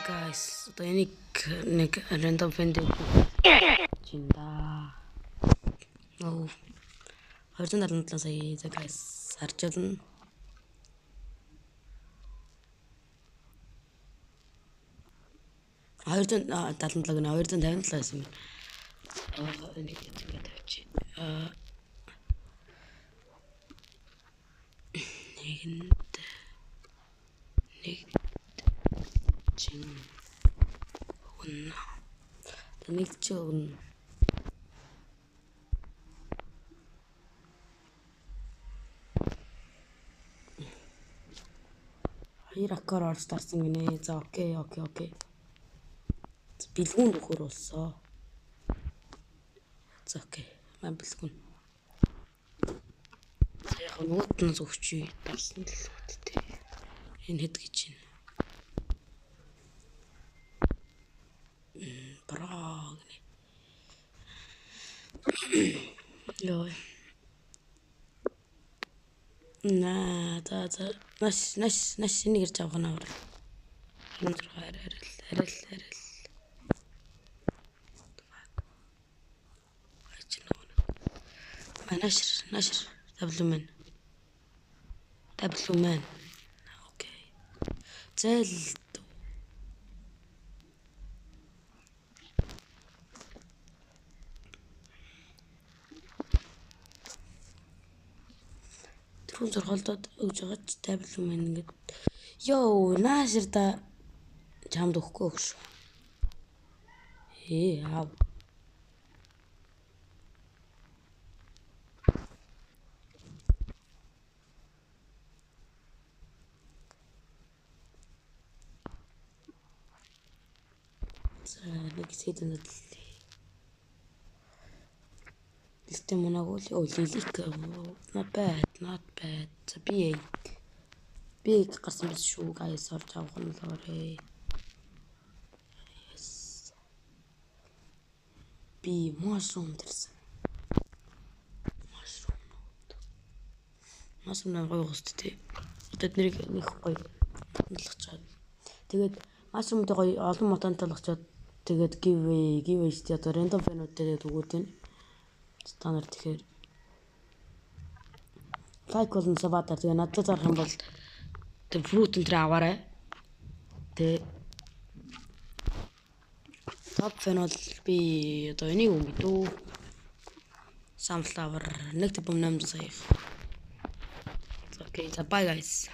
guys, одоо энийг нэг random friend чинда. Oh. 277 сая за guys харж байна. Хоёрын 77 гэнэ 257 байсан юм. Энийг ингээд тавьчих. Нэг чин унна. Нэг чин хоёр аккор орж тарсан гинэ. За окей. Бэлгүүн нөхөр болсон. За окей. Ман бэлгүүн. Яг нууд нь зөвчүй тарсан л үттэй. Энэ хэд гэж байна. Бра гинэ. Йоо. За. Нас энийг ирж авах наа. Арил. Нашир. W man. Окей. Зэл. Түрүүн зургалдаад өгж байгаа ч W man ингээд. Йоо, нашир да чамд өгөхгүй өгш. Аав. Нэг хэсэг нь Лилтэй монагуул лилик not bad. За би гарсан биш шүү guys орж авах нь л орой. Yes. Би mushroom дэрсэн. Mushroom гоё хөсттэй. Тэд нэрийг нэг гоё хөндлөж чад. Тэгээд mushroom-тэй гоё олон мотонтой болгочоод тэгээд giveaway шүү дээ. Одоо random fan-уудтай өгөөд байна. Та нар тэгэхээр лайк болон сабатар тэгээ надад зарах юм бол тэг фрут энэ аваарай. Тэг топ фэн бол би одоо энийг өнгөдөө sunflower нэг төв 800 сая. Окей, bye guys.